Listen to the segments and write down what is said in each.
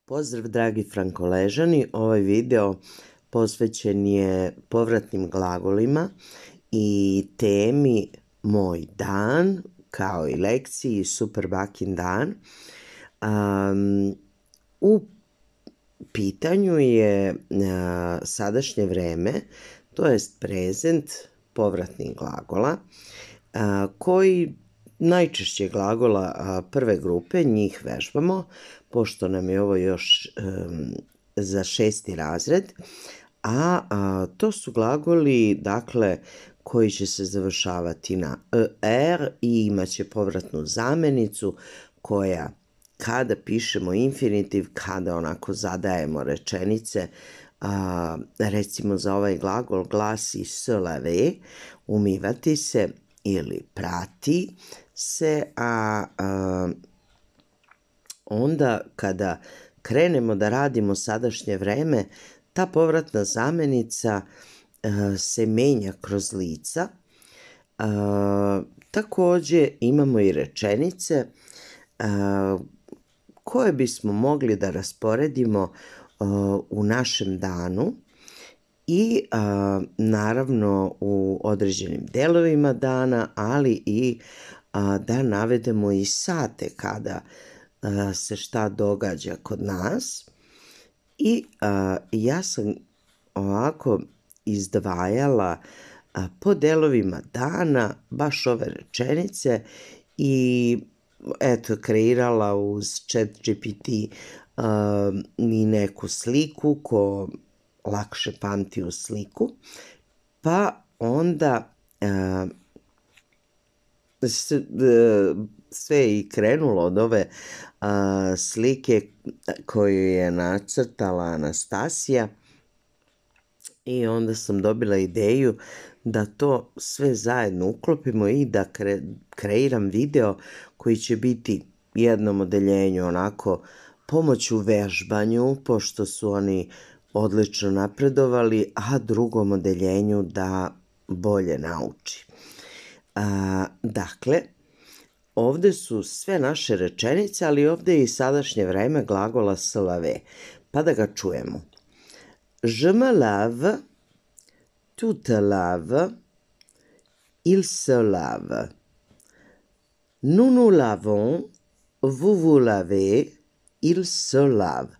Pozdrav dragi Frankoležani, ovaj video posvećen je povratnim glagolima i temi moj dan, kao i lekciji Super bakin dan. U pitanju je sadašnje vreme, to jest prezent povratnih glagola, koji najčešće glagola prve grupe, njih vežbamo, pošto nam je ovo još za 6. razred, a to su glagoli, dakle, koji će se završavati na er i imaće povratnu zamenicu koja, kada pišemo infinitiv, kada onako zadajemo rečenice, recimo za ovaj glagol glasi se laver, umivati se ili prati se, a onda kada krenemo da radimo sadašnje vreme, ta povratna zamenica se menja kroz lica. Takođe imamo i rečenice koje bismo mogli da rasporedimo u našem danu i naravno u određenim delovima dana, ali i da navedemo i sate kada se šta događa kod nas. I ja sam ovako izdvajala po delovima dana baš ove rečenice i eto, kreirala uz ChatGPT i neku sliku ko lakše pamti u sliku, pa onda sve je i krenulo od ove slike koju je nacrtala Anastasija i onda sam dobila ideju da to sve zajedno uklopimo i da kreiram video koji će biti jednom odeljenju onako pomoć u vežbanju, pošto su oni odlično napredovali, a drugom odeljenju da bolje nauči. Dakle, ovde su sve naše rečenice, ali ovde je i sadašnje vreme glagola se laver, pa da ga čujemo. Je me lave, tu te lave, il se lave. Nous nous lavons, vous vous lavez, il se lave.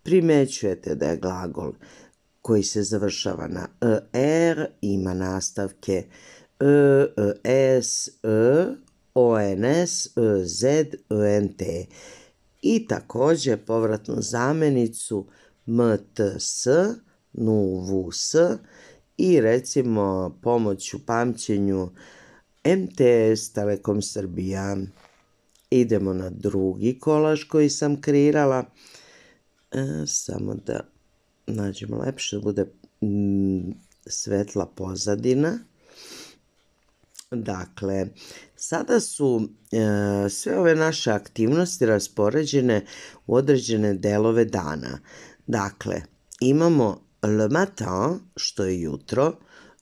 Primećujete da je glagol koji se završava na er, ima nastavke es, ons, ez, ent i takođe povratnu zamenicu mts, nu, vus i recimo pomoć u pamćenju MTS, Telekom Srbija. Idemo na drugi kolaž koji sam kreirala. Samo da nađemo lepše, da bude svetla pozadina. Dakle, sada su sve ove naše aktivnosti raspoređene u određene delove dana. Dakle, imamo le matin, što je jutro,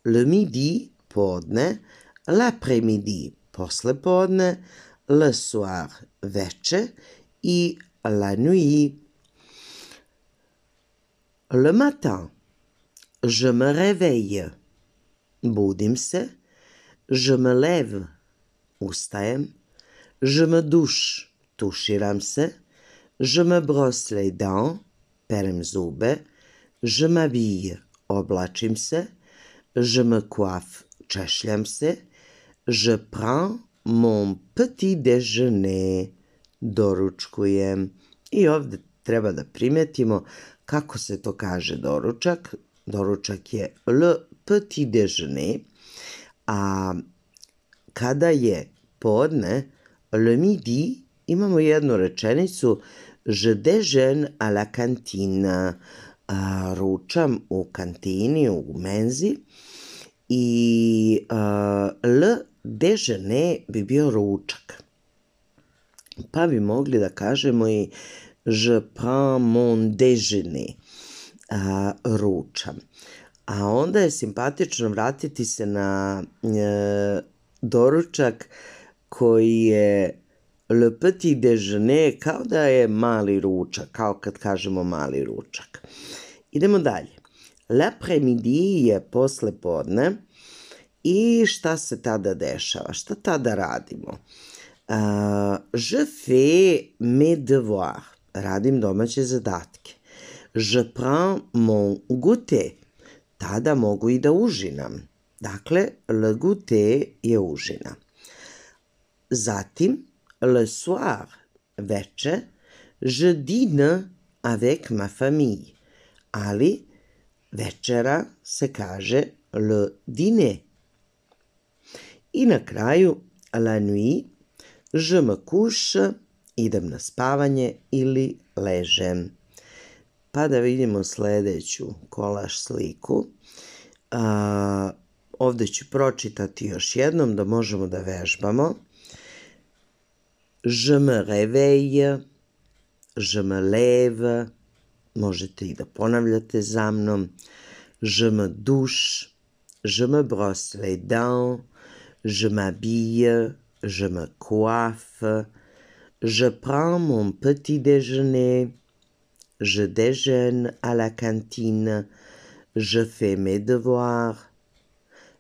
le midi, podne, l'après-midi, posle podne, le soir, veče i la nuit. Le matin, je me réveille, budim se, je me lève, ustajem, je me douche, tuširam se, je me brosse les dents, perem zube, je m'habille, oblačim se, je me coiffe, češljam se, je prends mon petit déjeuner, doručkujem. I ovde treba da primetimo kako se to kaže doručak. Doručak je le petit déjeuner, a kada je podne, le midi, imamo jednu rečenicu je déjeune à la cantine, ručam u kantini, u menzi i le déjeuner bi bio ručak. Pa bi mogli da kažemo i je prends mon déjeuner, ručam. A onda je simpatično vratiti se na doručak koji je Le petit déjeuner kao da je mali ručak, kao kad kažemo mali ručak. Idemo dalje. L'après-midi je posle podne i šta se tada dešava? Šta tada radimo? Je fais mes devoirs. Radim domaće zadatke. Je prends mon goûter. Tada mogu i da užinam. Dakle, le goûter je užina. Zatim, le soir, veče, je dîne avec ma famille. Ali večera se kaže le dîner. I na kraju, la nuit, je me couche, idem na spavanje ili ležem. Pa da vidimo sledeću kolaž sliku. Ovde ću pročitati još jednom da možemo da vežbamo. Je me réveille, je me lève, možete i da ponavljate za mnom. Je me douche, je me brosse les dents, je m'habille, je me coiffe, je prends mon petit déjeuner, je déjeune à la cantine, je fais mes devoirs,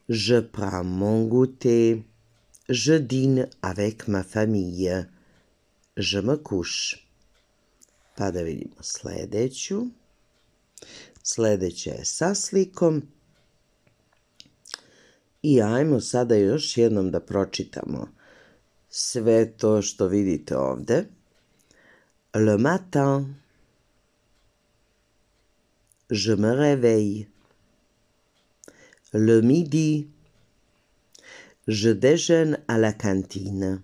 je prends mon goûter, je dîne avec ma famille, je me couche. Pa da vidimo sledeću. Sledeća je sa slikom. I ajmo sada još jednom da pročitamo sve to što vidite ovde. Le matin, je me réveille. Le midi, je déjeune à la cantine.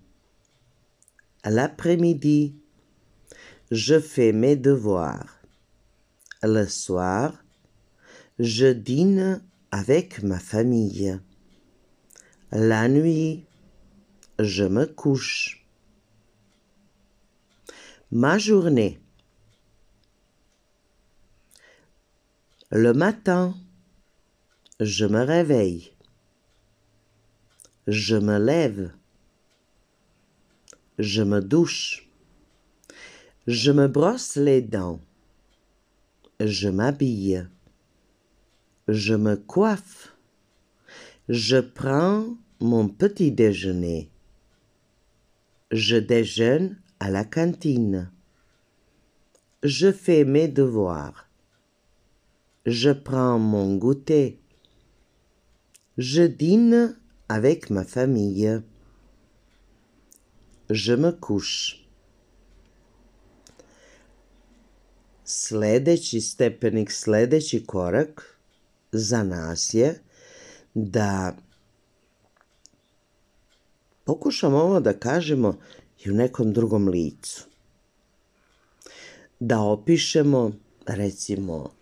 L'après-midi, je fais mes devoirs. Le soir, je dîne avec ma famille. La nuit, je me couche. Ma journée. Le matin, je me réveille. Je me lève. Je me douche. Je me brosse les dents. Je m'habille. Je me coiffe. Je prends mon petit déjeuner. Je déjeune à la cantine. Je fais mes devoirs. Je prends mon goûter. Je dîne avec ma famille. Je me couche. Sledeći stepenik, sledeći korak za nas je da pokušamo ovo da kažemo i u nekom drugom licu. Da opišemo, recimo,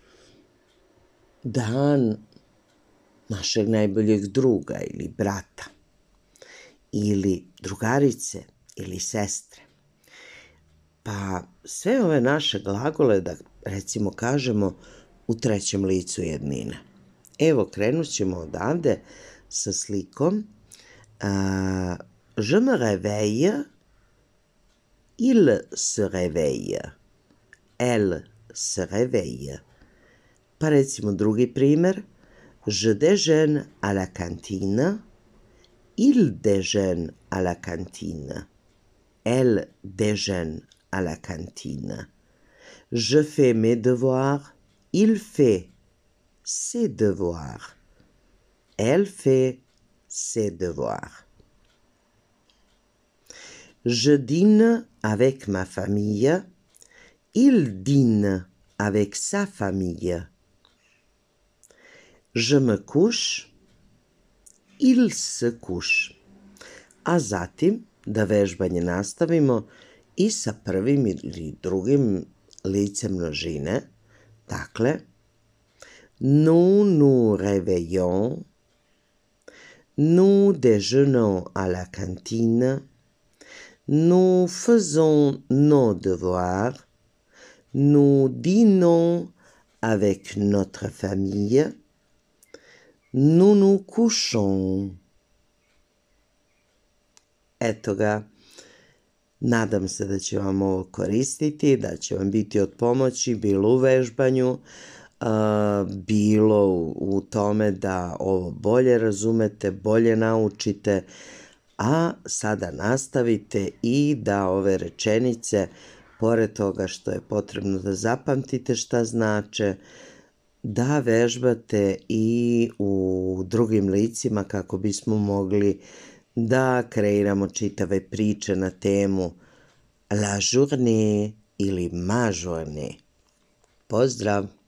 dan našeg najboljeg druga ili brata ili drugarice ili sestre. Pa sve ove naše glagole da recimo kažemo u trećem licu jednine. Evo, krenut ćemo odavde sa slikom. Je me réveille, il se réveille, elle se réveille. Pa recimo drugi primer. Je déjeune à la cantine, il déjeune à la cantine, elle déjeune à la cantine. Je fais mes devoirs, il fait ses devoirs, elle fait ses devoirs. Je dîne avec ma famille, il dîne avec sa famille. Je me couche, il se couche. A zatim da vežbanje nastavimo i sa prvim ili drugim licem množine. Dakle, nous nous réveillons, nous déjeunons à la cantine, nous faisons nos devoirs, nous dînons avec notre famille, nous nous couchons. Eto ga. Nadam se da će vam ovo koristiti, da će vam biti od pomoći, bilo u vežbanju, bilo u tome da ovo bolje razumete, bolje naučite, a sada nastavite i da ove rečenice, pored toga što je potrebno da zapamtite šta znače, da vežbate i u drugim licima kako bismo mogli da kreiramo čitave priče na temu la journée ili ma journée. Pozdrav!